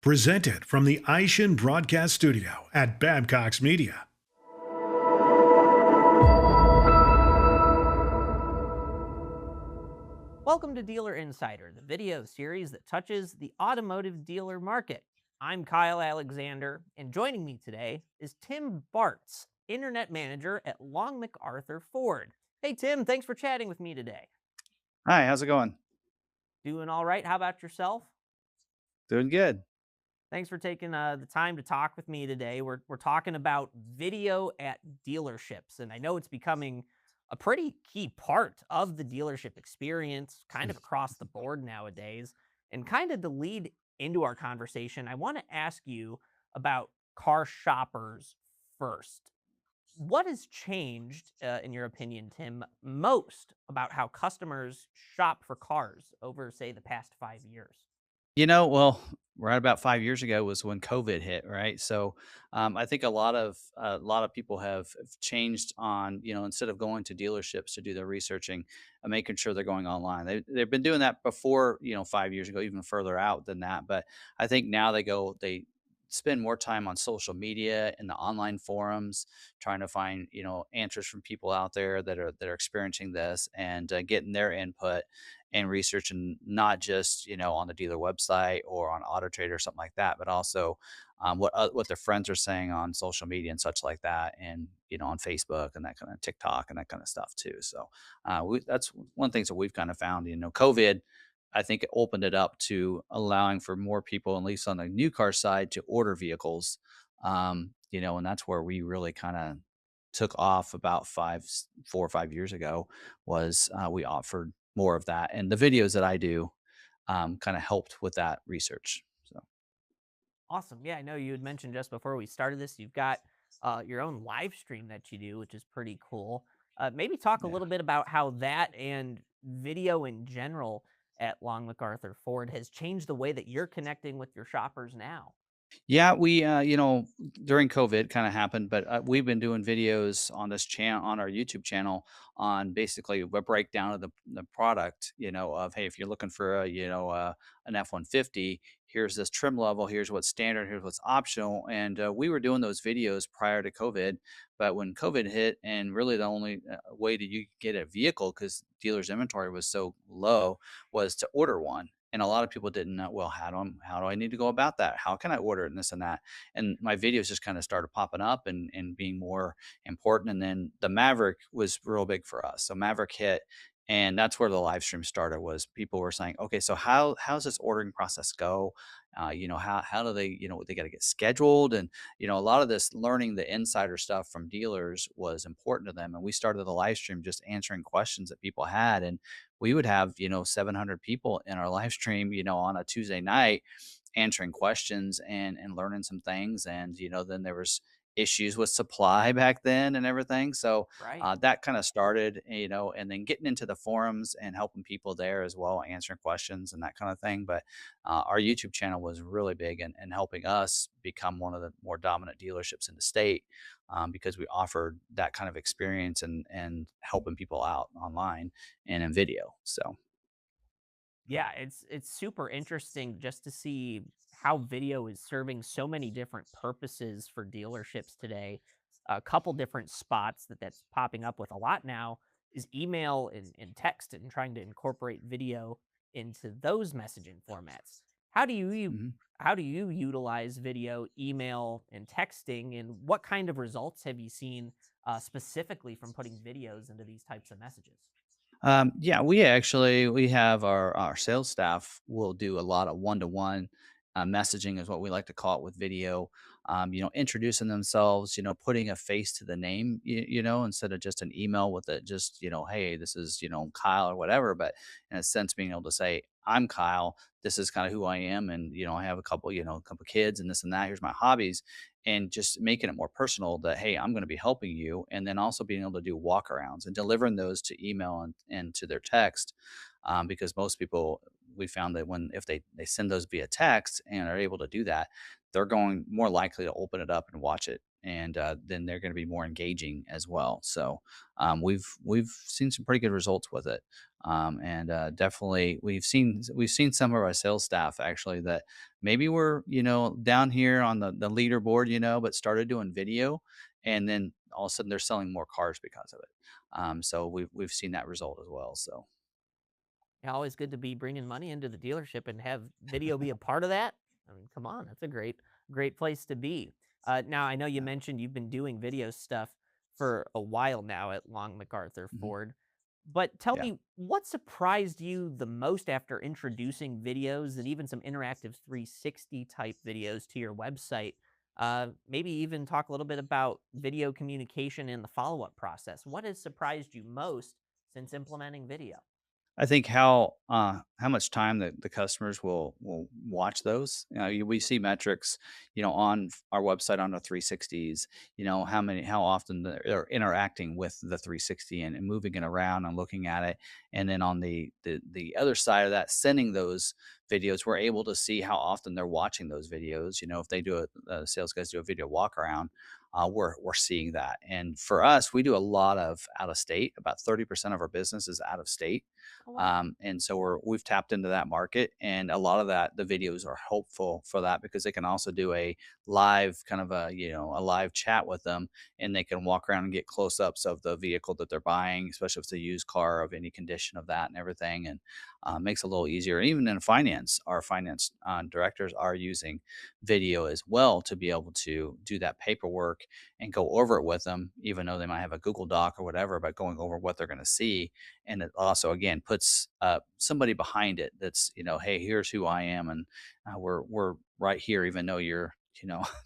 Presented from the Aishin Broadcast Studio at Babcock's Media. Welcome to Dealer Insider, the video series that touches the automotive dealer market. I'm Kyle Alexander, and joining me today is Tim Bartz, Internet Manager at Long McArthur Ford. Hey, Tim, thanks for chatting with me today. Hi, how's it going? Doing all right? How about yourself? Doing good. Thanks for taking the time to talk with me today. We're talking about video at dealerships, and I know it's becoming a pretty key part of the dealership experience, kind of across the board nowadays. And kind of to lead into our conversation, I want to ask you about car shoppers first. What has changed, in your opinion, Tim, most about how customers shop for cars over, say, the past 5 years? Well, right about 5 years ago was when COVID hit, right? So, I think a lot of people have changed on, instead of going to dealerships to do their researching and making sure they're going online. They've been doing that before, 5 years ago, even further out than that. But I think now they spend more time on social media and the online forums trying to find, answers from people out there that are experiencing this and getting their input and researching not just on the dealer website or on Auto Trader or something like that, but also what their friends are saying on social media and such like that, and on Facebook and that kind of TikTok and that kind of stuff too. So that's one of the things that we've kind of found. COVID, I think it opened it up to allowing for more people, at least on the new car side, to order vehicles. And that's where we really kind of took off about 4 or 5 years ago. Was we offered more of that, and the videos that I do kind of helped with that research. So Awesome. Yeah, I know you had mentioned just before we started this, you've got your own live stream that you do, which is pretty cool. Maybe talk a yeah. little bit about how that and video in general at Long McArthur Ford has changed the way that you're connecting with your shoppers now. Yeah, we, during COVID kind of happened, but we've been doing videos on this channel, on our YouTube channel, on basically a breakdown of the product, of, hey, if you're looking for an F-150, here's this trim level, here's what's standard, here's what's optional. And we were doing those videos prior to COVID. But when COVID hit, and really the only way that you could get a vehicle, because dealers' inventory was so low, was to order one. And a lot of people didn't know, well, how do I need to go about that? How can I order it and this and that? And my videos just kind of started popping up and being more important. And then the Maverick was real big for us. So Maverick hit, and that's where the live stream started. Was people were saying, okay, so how's this ordering process go? How do they, they got to get scheduled, and a lot of this learning the insider stuff from dealers was important to them. And we started the live stream just answering questions that people had, and we would have 700 people in our live stream, on a Tuesday night, answering questions and learning some things. And then there was issues with supply back then and everything. So Right. that kind of started, and then getting into the forums and helping people there as well, answering questions and that kind of thing. But our YouTube channel was really big and helping us become one of the more dominant dealerships in the state, because we offered that kind of experience and helping people out online and in video. So Yeah, it's super interesting just to see how video is serving so many different purposes for dealerships today. A couple different spots that's popping up with a lot now is email and text and trying to incorporate video into those messaging formats. How do mhm. how do you utilize video, email, and texting, and what kind of results have you seen specifically from putting videos into these types of messages? Yeah, we have our sales staff will do a lot of one-to-one messaging, is what we like to call it, with video. Introducing themselves, putting a face to the name, instead of just an email with it, just hey, this is Kyle or whatever. But in a sense, being able to say, I'm Kyle. This is kind of who I am, and I have a couple kids and this and that. Here's my hobbies, and just making it more personal, that hey, I'm going to be helping you. And then also being able to do walkarounds and delivering those to email and to their text, because most people, we found that when if they send those via text and are able to do that, they're going more likely to open it up and watch it and then they're going to be more engaging as well. So we've seen some pretty good results with it, and definitely we've seen some of our sales staff actually that maybe were down here on the leaderboard, but started doing video, and then all of a sudden they're selling more cars because of it. So we've seen that result as well. So Yeah, always good to be bringing money into the dealership and have video be a part of that. I mean, come on, that's a great place to be. Now, I know you yeah. mentioned you've been doing video stuff for a while now at Long McArthur Mhm. Ford, but tell Yeah. me what surprised you the most after introducing videos and even some interactive 360 type videos to your website? Maybe even talk a little bit about video communication and the follow up process. What has surprised you most since implementing video? I think how much time the customers will watch those. We see metrics, on our website on the 360s. How often they're interacting with the 360 and moving it around and looking at it. And then on the other side of that, sending those videos, we're able to see how often they're watching those videos. If they do sales guys do a video walk around. We're seeing that, and for us, we do a lot of out of state. About 30% of our business is out of state, Oh, wow. and so we've tapped into that market, and a lot of that the videos are helpful for that because they can also do a live kind of a live chat with them, and they can walk around and get close ups of the vehicle that they're buying, especially if it's a used car of any condition of that and everything, and makes it a little easier. And even in finance, our finance directors are using video as well to be able to do that paperwork and go over it with them, even though they might have a Google Doc or whatever, but going over what they're going to see. And it also again puts somebody behind it that's hey, here's who I am, and we're right here even though you're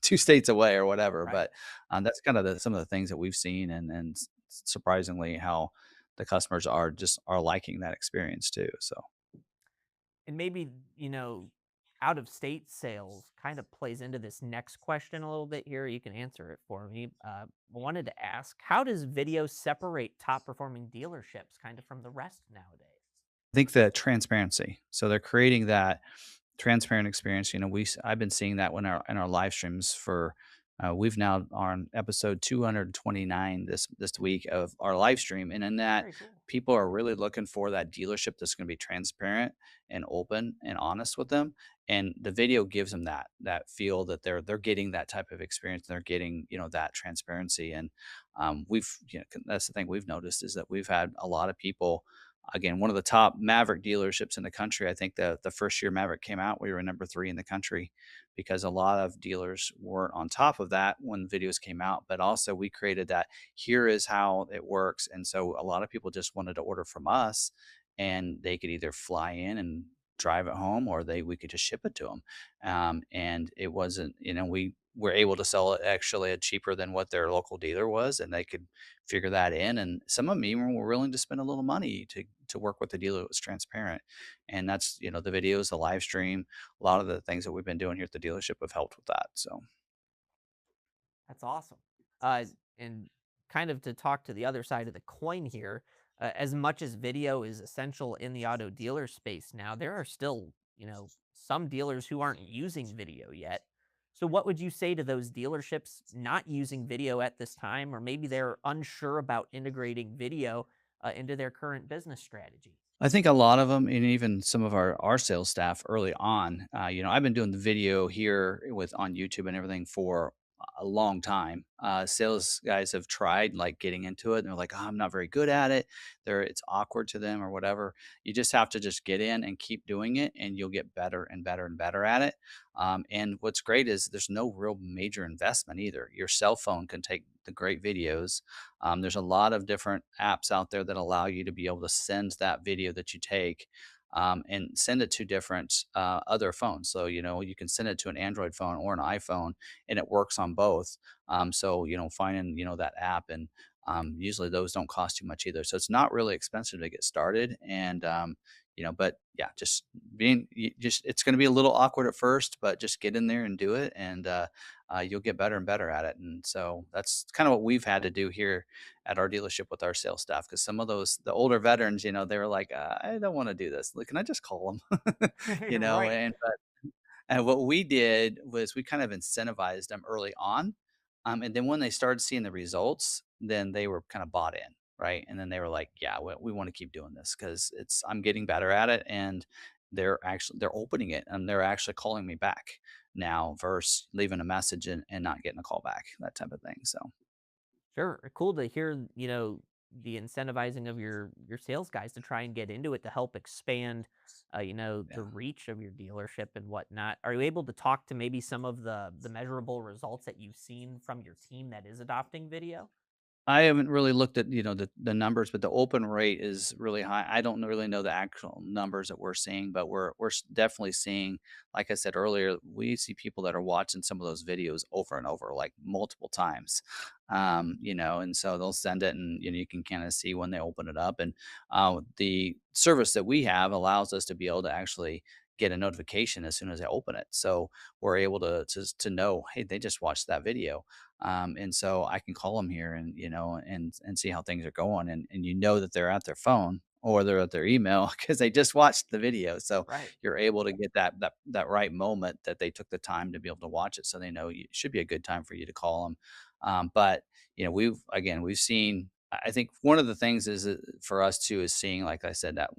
2 states away or whatever. Right. But that's kind of some of the things that we've seen, and surprisingly how the customers are liking that experience too. So And maybe, out of state sales kind of plays into this next question a little bit here. You can answer it for me. I wanted to ask, how does video separate top performing dealerships kind of from the rest nowadays? I think the transparency. So they're creating that transparent experience. I've been seeing that when our in our live streams for we've now on episode 229 this week of our live stream, and in that Very cool. people are really looking for that dealership that's going to be transparent and open and honest with them, and the video gives them that feel that they're getting that type of experience. They're getting that transparency, and that's the thing we've noticed is that we've had a lot of people. Again, one of the top Maverick dealerships in the country. I think the first year Maverick came out, we were number 3 in the country because a lot of dealers weren't on top of that when videos came out. But also, we created that here is how it works, and so a lot of people just wanted to order from us, and they could either fly in and drive it home, or we could just ship it to them. And it wasn't, we were able to sell it actually at cheaper than what their local dealer was, and they could figure that in. And some of them even were willing to spend a little money to work with the dealer that was transparent. And that's the videos, the live stream, a lot of the things that we've been doing here at the dealership have helped with that. So That's awesome. And kind of to talk to the other side of the coin here, as much as video is essential in the auto dealer space now, there are still, some dealers who aren't using video yet. So, what would you say to those dealerships not using video at this time, or maybe they're unsure about integrating video into their current business strategy? I think a lot of them, and even some of our sales staff early on, I've been doing the video here with on YouTube and everything for a long time. Sales guys have tried like getting into it, and they're like, "Oh, I'm not very good at it." It's awkward to them or whatever. You just have to just get in and keep doing it, and you'll get better and better and better at it. And what's great is there's no real major investment either. Your cell phone can take the great videos. There's a lot of different apps out there that allow you to be able to send that video that you take, and send it to different other phones. So, you can send it to an Android phone or an iPhone, and it works on both. So, finding, that app, and usually those don't cost too much either. So it's not really expensive to get started. And, but yeah, just it's going to be a little awkward at first, but just get in there and do it. And, you'll get better and better at it. And so that's kind of what we've had to do here at our dealership with our sales staff. Because some of the older veterans, they were like, I don't want to do this. Like, can I just call them? Right. And what we did was we kind of incentivized them early on, And then when they started seeing the results, then they were kind of bought in, right? And then they were like, "Yeah, we want to keep doing this because it's I'm getting better at it." And they're opening it and they're actually calling me back now versus leaving a message and not getting a call back, that type of thing. So Sure. Cool to hear, the incentivizing of your sales guys to try and get into it to help expand, the yeah. reach of your dealership and whatnot. Are you able to talk to maybe some of the measurable results that you've seen from your team that is adopting video? I haven't really looked at, the numbers, but the open rate is really high. I don't really know the actual numbers that we're seeing, but definitely seeing, like I said earlier, we see people that are watching some of those videos over and over, like multiple times. And so they'll send it, and you can kind of see when they open it up. And the service that we have allows us to be able to actually get a notification as soon as they open it. So we're able to know, hey, they just watched that video, and so I can call them here and and see how things are going, and that they're at their phone or they're at their email because they just watched the video. So Right. you're able to get that right moment that they took the time to be able to watch it, so they know it should be a good time for you to call them. But we've seen. I think one of the things is for us too is seeing, like I said, that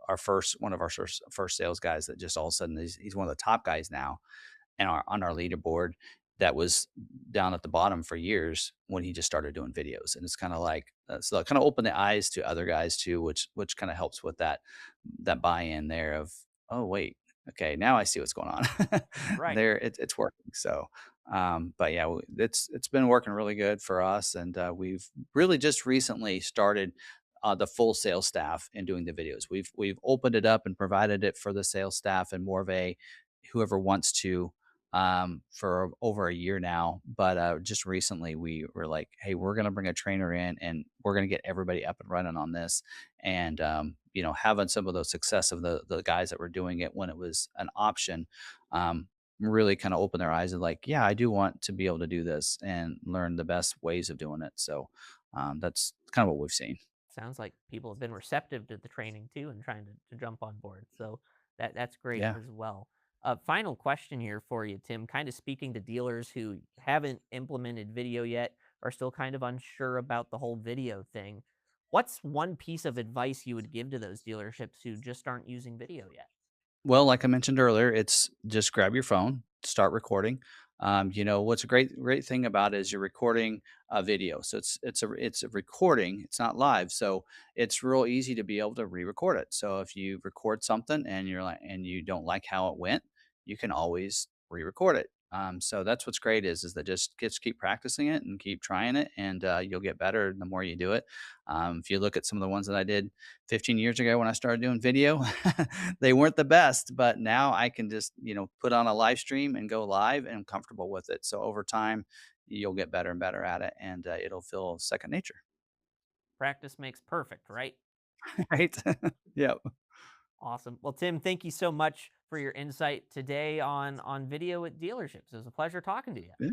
our first one of our first sales guys that just all of a sudden he's one of the top guys now and on our leaderboard that was down at the bottom for years when he just started doing videos. And it's kind of like so it kind of opened the eyes to other guys too, which kind of helps with that buy-in there of, oh wait, okay, now I see what's going on. Right. It's working. So but yeah, it's been working really good for us, and we've really just recently started the full sales staff and doing the videos. We've opened it up and provided it for the sales staff and more of a whoever wants to for over a year now. But just recently, we were like, "Hey, we're going to bring a trainer in, and we're going to get everybody up and running on this." And having some of the success of the guys that were doing it when it was an option, um, really kind of opened their eyes and like, "Yeah, I do want to be able to do this and learn the best ways of doing it." So that's kind of what we've seen. Sounds like people have been receptive to the training too and trying to jump on board. So that's great Yeah. as well. Final question here for you, Tim. Kind of speaking to dealers who haven't implemented video yet, are still kind of unsure about the whole video thing. What's one piece of advice you would give to those dealerships who just aren't using video yet? Well, like I mentioned earlier, it's just grab your phone, start recording. What's a great thing about it is you're recording a video, so it's a recording. It's not live, so it's real easy to be able to re-record it. So if you record something and you don't like how it went, you can always re-record it. So that's what's great is that just keep practicing it and keep trying it, and you'll get better the more you do it. If you look at some of the ones that I did 15 years ago when I started doing video, they weren't the best, but now I can just, put on a live stream and go live and I'm comfortable with it. So over time, you'll get better and better at it and it'll feel second nature. Practice makes perfect, right? Right. Yeah. Awesome. Well, Tim, thank you so much for your insight today on video at dealerships. It was a pleasure talking to you. Yeah.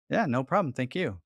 Yeah. No problem. Thank you.